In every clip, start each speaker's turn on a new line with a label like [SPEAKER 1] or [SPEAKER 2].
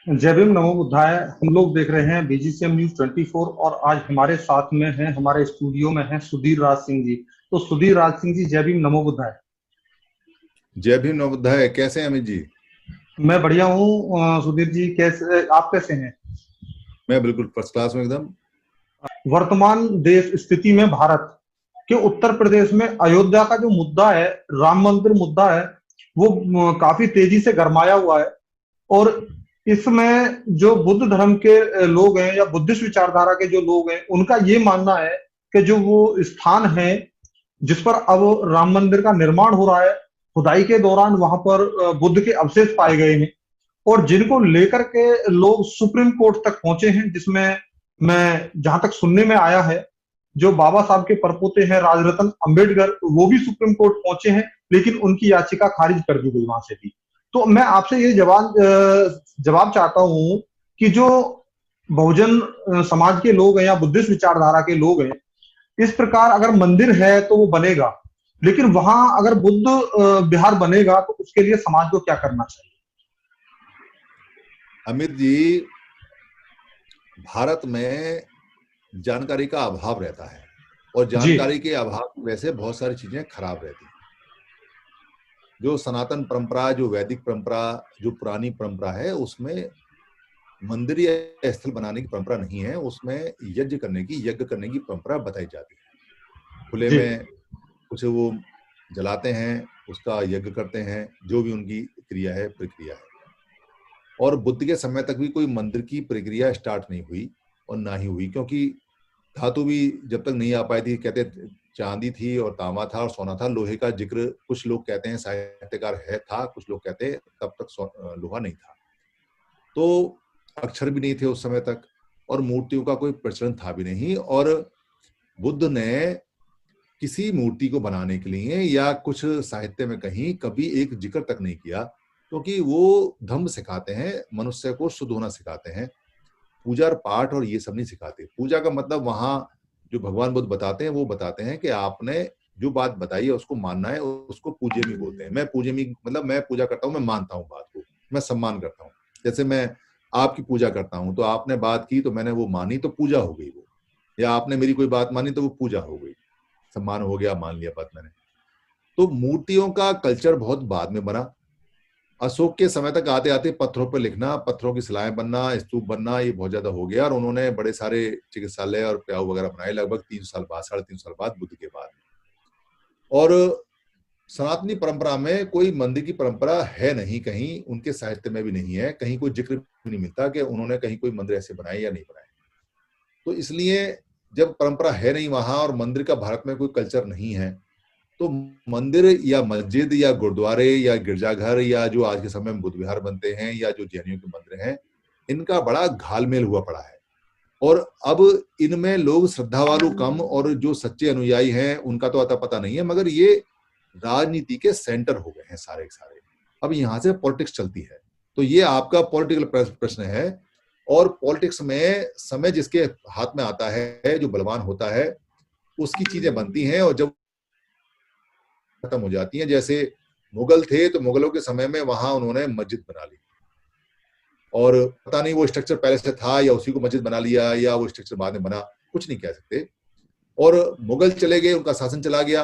[SPEAKER 1] जय भीम नमो बुद्धाय। हम लोग देख रहे हैं बीजीसीएम न्यूज 24 और आज हमारे साथ में हैं, हमारे स्टूडियो में हैं सुधीर राज सिंह जी। तो सुधीर राज सिंह जी, जय भीम नमो बुद्धाय।
[SPEAKER 2] जय भीम नवोदय। कैसे हैं अमित जी?
[SPEAKER 1] मैं बढ़िया हूँ। सुधीर जी कैसे, आप कैसे हैं?
[SPEAKER 2] मैं बिल्कुल फर्स्ट क्लास में एकदम।
[SPEAKER 1] वर्तमान देश स्थिति में भारत कि उत्तर प्रदेश में अयोध्या का जो मुद्दा है, राम मंदिर मुद्दा है, वो काफी तेजी से गरमाया हुआ है। और इसमें जो बुद्ध धर्म के लोग हैं या बुद्धिस्ट विचारधारा के जो लोग हैं, उनका ये मानना है कि जो वो स्थान है जिस पर अब राम मंदिर का निर्माण हो रहा है, खुदाई के दौरान वहां पर बुद्ध के अवशेष पाए गए हैं और जिनको लेकर के लोग सुप्रीम कोर्ट तक पहुंचे हैं, जिसमें मैं जहां तक सुनने में आया है, जो बाबा साहब के परपोते हैं राजरत्न अंबेडकर, वो भी सुप्रीम कोर्ट पहुंचे हैं, लेकिन उनकी याचिका खारिज कर दी गई वहां से भी। तो मैं आपसे ये जवाब चाहता हूं कि जो बहुजन समाज के लोग हैं या बुद्धिस्ट विचारधारा के लोग हैं, इस प्रकार अगर मंदिर है तो वो बनेगा, लेकिन वहां अगर बुद्ध विहार बनेगा तो उसके लिए समाज को क्या करना चाहिए?
[SPEAKER 2] अमित जी, भारत में जानकारी का अभाव रहता है और
[SPEAKER 1] जी।
[SPEAKER 2] जानकारी के अभाव की वजह से बहुत सारी चीजें खराब रहती हैं। जो सनातन परंपरा, जो वैदिक परंपरा, जो पुरानी परंपरा है, उसमें मंदिर या स्थल बनाने की परंपरा नहीं है। उसमें यज्ञ करने की परंपरा बताई जाती है। खुले
[SPEAKER 1] जी।
[SPEAKER 2] में कुछ वो जलाते हैं, उसका यज्ञ करते हैं, जो भी उनकी क्रिया है, प्रक्रिया है। और बुद्ध के समय तक भी कोई मंदिर की प्रक्रिया स्टार्ट नहीं हुई और ना ही हुई, क्योंकि धातु भी जब तक नहीं आ पाई थी। कहते चांदी थी और तांबा था और सोना था। लोहे का जिक्र कुछ लोग कहते हैं साहित्यकार है था, कुछ लोग कहते हैं तब तक लोहा नहीं था। तो अक्षर भी नहीं थे उस समय तक और मूर्तियों का कोई प्रचलन था भी नहीं। और बुद्ध ने किसी मूर्ति को बनाने के लिए या कुछ साहित्य में कहीं कभी एक जिक्र तक नहीं किया, क्योंकि वो धम्म सिखाते हैं, मनुष्य को शुद्ध होना सिखाते हैं। पूजा और पाठ और ये सब नहीं सिखाते। पूजा का मतलब वहां जो भगवान बुद्ध बताते हैं वो बताते हैं कि आपने जो बात बताई है उसको मानना है, उसको पूज्यमी बोलते हैं। मैं पूज्यमी मतलब मैं पूजा करता हूँ, मैं मानता हूँ बात को, मैं सम्मान करता हूँ। जैसे मैं आपकी पूजा करता हूँ, तो आपने बात की तो मैंने वो मानी, तो पूजा हो गई वो। या आपने मेरी कोई बात मानी तो वो पूजा हो गई, सम्मान हो गया, मान लिया बात मैंने। तो मूर्तियों का कल्चर बहुत बाद में बना। अशोक के समय तक आते आते पत्थरों पर लिखना, पत्थरों की शिलाएं बनना, स्तूप बनना, ये बहुत ज्यादा हो गया। और उन्होंने बड़े सारे चिकित्सालय और प्याऊ वगैरह बनाए लगभग 300 साल बाद, 350 साल बाद, बुद्ध के बाद। और सनातनी परंपरा में कोई मंदिर की परंपरा है नहीं, कहीं उनके साहित्य में भी नहीं है, कहीं कोई जिक्र भी नहीं मिलता कि उन्होंने कहीं कोई मंदिर ऐसे बनाए या नहीं बनाए। तो इसलिए जब परंपरा है नहीं वहां और मंदिर का भारत में कोई कल्चर नहीं है, तो मंदिर या मस्जिद या गुरुद्वारे या गिरजाघर या जो आज के समय में बुद्ध विहार बनते हैं या जो जैनियों के मंदिर हैं, इनका बड़ा घालमेल हुआ पड़ा है। और अब इनमें लोग श्रद्धावालु कम और जो सच्चे अनुयायी हैं उनका तो अता पता नहीं है, मगर ये राजनीति के सेंटर हो गए हैं सारे के सारे। अब यहाँ से पॉलिटिक्स चलती है। तो ये आपका पॉलिटिकल प्रश्न है। और पॉलिटिक्स में समय जिसके हाथ में आता है, जो बलवान होता है, उसकी चीजें बनती हैं और जब खत्म हो जाती हैं। जैसे मुगल थे तो मुगलों के समय में वहां उन्होंने मस्जिद बना ली, और पता नहीं वो स्ट्रक्चर पहले से था या उसी को मस्जिद बना लिया या वो स्ट्रक्चर बाद में बना, कुछ नहीं कह सकते। और मुगल चले गए, उनका शासन चला गया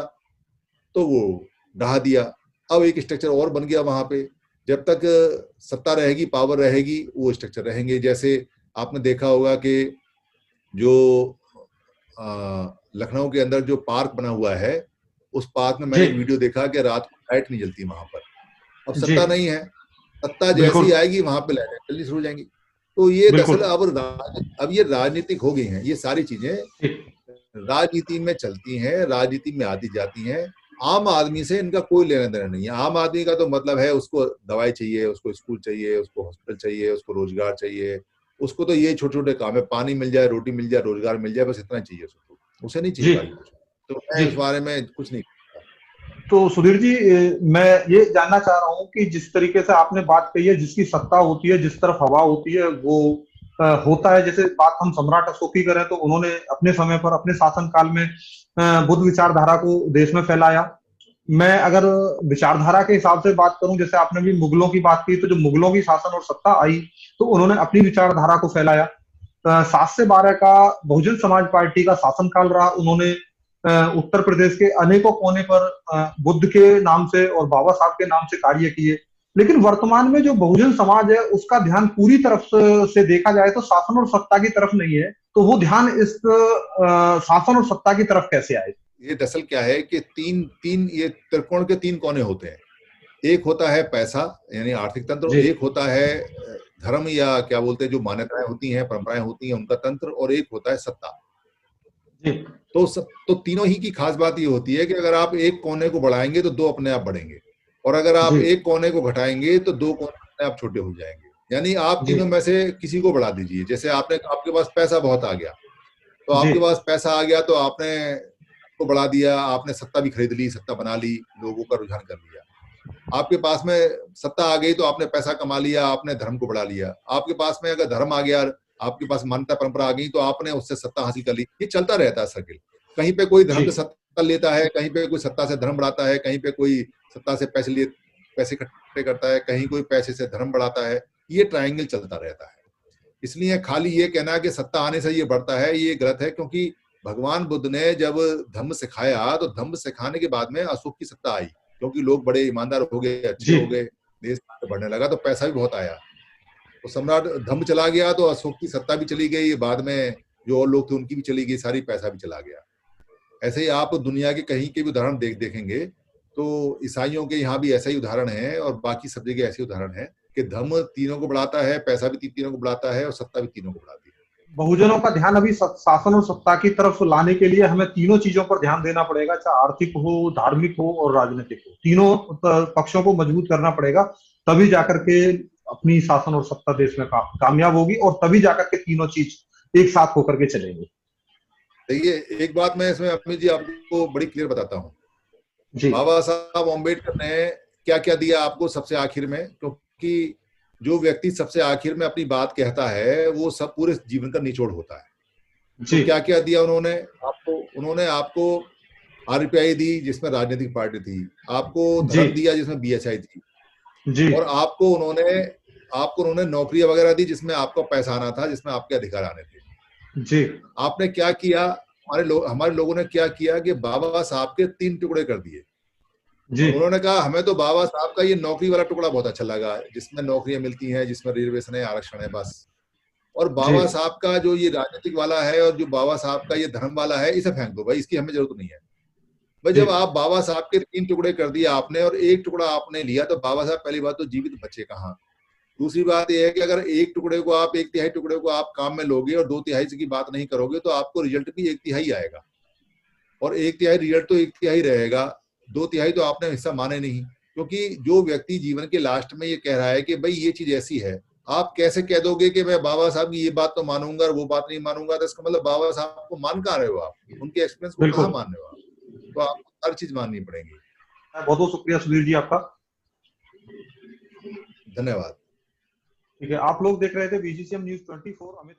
[SPEAKER 2] तो वो ढहा दिया। अब एक स्ट्रक्चर और बन गया वहां पे। जब तक सत्ता रहेगी, पावर रहेगी, वो स्ट्रक्चर रहेंगे। जैसे आपने देखा होगा कि जो लखनऊ के अंदर जो पार्क बना हुआ है, उस पार्क में मैंने
[SPEAKER 1] जी।
[SPEAKER 2] एक वीडियो देखा कि रात को लाइट नहीं जलती वहां पर। अब
[SPEAKER 1] जी।
[SPEAKER 2] सत्ता नहीं है, सत्ता
[SPEAKER 1] बिल्कुल।
[SPEAKER 2] जैसी आएगी वहां पे लाइटें जल्दी शुरू हो जाएंगी। तो ये
[SPEAKER 1] बिल्कुल।
[SPEAKER 2] दरअसल अब ये राजनीतिक हो गई हैं। ये सारी चीजें
[SPEAKER 1] जी।
[SPEAKER 2] राजनीति में चलती हैं, राजनीति में आती जाती हैं। आम आदमी से इनका कोई लेना देना नहीं है। आम आदमी का तो मतलब है उसको दवाई चाहिए, उसको स्कूल चाहिए, उसको हॉस्पिटल चाहिए, उसको रोजगार चाहिए। उसको तो ये छोटे छोटे काम है, पानी मिल जाए, रोटी मिल जाए, रोजगार मिल जाए, बस इतना चाहिए उसको। उसे नहीं चाहिए
[SPEAKER 1] जी।
[SPEAKER 2] बाकी कुछ। तो मैं
[SPEAKER 1] जी।
[SPEAKER 2] इस बारे में कुछ नहीं।
[SPEAKER 1] तो सुधीर जी, मैं ये जानना चाह रहा हूँ कि जिस तरीके से आपने बात कही है, जिसकी सत्ता होती है, जिस तरफ हवा होती है, वो होता है। जैसे बात हम सम्राट अशोक की करें तो उन्होंने अपने समय पर, अपने शासन काल में बुद्ध विचारधारा को देश में फैलाया। मैं अगर विचारधारा के हिसाब से बात करूं, जैसे आपने भी मुगलों की बात की, तो जो मुगलों की शासन और सत्ता आई तो उन्होंने अपनी विचारधारा को फैलाया। 7 से 12 का बहुजन समाज पार्टी का शासनकाल रहा। उन्होंने उत्तर प्रदेश के अनेकों कोने पर बुद्ध के नाम से और बाबा साहब के नाम से कार्य किए। लेकिन वर्तमान में जो बहुजन समाज है उसका ध्यान पूरी तरफ से देखा जाए तो शासन और सत्ता की तरफ नहीं है। तो वो ध्यान इस शासन और सत्ता की तरफ कैसे आए?
[SPEAKER 2] ये दरअसल क्या है कि तीन तीन ये त्रिकोण के 3 कोने होते हैं। एक होता है पैसा यानी आर्थिक तंत्र,
[SPEAKER 1] जी
[SPEAKER 2] एक होता है धर्म या क्या बोलते हैं जो मान्यताएं होती हैं, परंपराएं होती हैं, उनका तंत्र, और एक होता है सत्ता।
[SPEAKER 1] जी
[SPEAKER 2] तो तीनों ही की खास बात ये होती है कि अगर आप एक कोने को बढ़ाएंगे तो 2 अपने आप बढ़ेंगे, और अगर आप
[SPEAKER 1] जी
[SPEAKER 2] एक कोने को घटाएंगे तो 2 कोने अपने आप छोटे हो जाएंगे। यानी आप
[SPEAKER 1] जी
[SPEAKER 2] तीनों में से किसी को बढ़ा दीजिए। जैसे आपके पास पैसा बहुत आ गया, तो
[SPEAKER 1] जी
[SPEAKER 2] आपके पास पैसा आ गया तो आपने को बढ़ा दिया, आपने सत्ता भी खरीद ली, सत्ता बना ली, लोगों का रुझान कर लिया। आपके पास में सत्ता आ गई तो आपने पैसा कमा लिया, आपने धर्म को बढ़ा लिया। आपके पास में अगर धर्म आ गया, आपके पास मान्यता परंपरा आ गई तो आपने उससे सत्ता हासिल कर ली। ये चलता रहता है सर्किल। कहीं पे कोई धर्म
[SPEAKER 1] जी
[SPEAKER 2] से सत्ता लेता है, कहीं पे कोई सत्ता से धर्म बढ़ाता है, कहीं पे कोई सत्ता से पैसे इकट्ठे करता है, कहीं कोई पैसे से धर्म बढ़ाता है। ये ट्रायंगल चलता रहता है। इसलिए खाली ये कहना कि सत्ता आने से ये बढ़ता है, ये गलत है। क्योंकि भगवान बुद्ध ने जब धम्म सिखाया तो धम्म सिखाने के बाद में अशोक की सत्ता आई, क्योंकि लोग बड़े ईमानदार हो गए, अच्छे
[SPEAKER 1] जी
[SPEAKER 2] हो गए, देश बढ़ने लगा, तो पैसा भी बहुत आया। तो सम्राट धम्म चला गया तो अशोक की सत्ता भी चली गई, बाद में जो और लोग थे उनकी भी चली गई, सारी पैसा भी चला गया। ऐसे ही आप दुनिया के कहीं के भी उदाहरण देखेंगे तो ईसाइयों के यहाँ भी ऐसा ही उदाहरण है, और बाकी सब जगह ऐसे उदाहरण है कि धर्म तीनों को बढ़ाता है, पैसा भी तीनों को बढ़ाता है, और सत्ता भी तीनों को बढ़ाती है।
[SPEAKER 1] बहुजनों का ध्यान अभी शासन और सत्ता की तरफ लाने के लिए हमें तीनों चीजों पर ध्यान देना पड़ेगा, चाहे आर्थिक हो, धार्मिक हो और राजनीतिक हो। तीनों पक्षों को मजबूत करना पड़ेगा, तभी जाकर के अपनी शासन और सत्ता देश में कामयाब होगी, और तभी जाकर के तीनों चीज एक साथ होकर के चलेंगी।
[SPEAKER 2] देखिए, एक बात मैं इसमें अमित जी आपको बड़ी क्लियर बताता हूँ।
[SPEAKER 1] जी
[SPEAKER 2] बाबा साहब अम्बेडकर ने क्या क्या दिया आपको सबसे आखिर में, क्योंकि जो व्यक्ति सबसे आखिर में अपनी बात कहता है वो सब पूरे जीवन का निचोड़ होता है। तो
[SPEAKER 1] जी
[SPEAKER 2] क्या क्या दिया उन्होंने आपको आरपीआई दी जिसमें राजनीतिक पार्टी थी, आपको
[SPEAKER 1] जी
[SPEAKER 2] धर्म दिया जिसमें बीएचआई थी,
[SPEAKER 1] जी
[SPEAKER 2] और आपको उन्होंने नौकरियां वगैरह दी जिसमें आपका पैसा आना था, जिसमें आपके अधिकार आने थे।
[SPEAKER 1] जी
[SPEAKER 2] आपने क्या किया, हमारे लोगों ने क्या किया कि बाबा साहब के 3 टुकड़े कर दिए।
[SPEAKER 1] जी
[SPEAKER 2] उन्होंने कहा हमें तो बाबा साहब का ये नौकरी वाला टुकड़ा बहुत अच्छा लगा, जिसमें नौकरियां मिलती हैं, जिसमें रिजर्वेशन है, आरक्षण है, बस। और
[SPEAKER 1] जी
[SPEAKER 2] बाबा साहब का जो ये राजनीतिक वाला है और जो बाबा साहब का ये धर्म वाला है, इसे फेंक दो भाई, इसकी हमें जरूरत नहीं है। भाई
[SPEAKER 1] जी
[SPEAKER 2] जब आप बाबा साहब के 3 टुकड़े कर दिए आपने और एक टुकड़ा आपने लिया, तो बाबा साहब पहली बात तो जीवित बचे कहाँ। दूसरी बात यह है कि अगर एक टुकड़े को आप 1/3 टुकड़े को आप काम में लोगे और 2/3 की बात नहीं करोगे तो आपको रिजल्ट भी 1/3 आएगा, और 1/3 रिजल्ट तो 1/3 रहेगा, 2/3 तो आपने हिस्सा माने नहीं। क्योंकि जो व्यक्ति जीवन के लास्ट में ये कह रहा है कि भाई ये चीज ऐसी है, आप कैसे कह दोगे कि मैं बाबा साहब की ये बात तो मानूंगा और वो बात नहीं मानूंगा, तो इसका मतलब बाबा साहब को मान कहाँ रहे हो आप, उनके एक्सपीरियंस को कहाँ
[SPEAKER 1] बिल्कुल।
[SPEAKER 2] मान रहे हो आप। तो आपको हर चीज माननी पड़ेगी।
[SPEAKER 1] बहुत बहुत शुक्रिया सुधीर जी आपका।
[SPEAKER 2] धन्यवाद।
[SPEAKER 1] ठीक है, आप लोग देख रहे थे बीजीसीएम न्यूज़ 24। अमित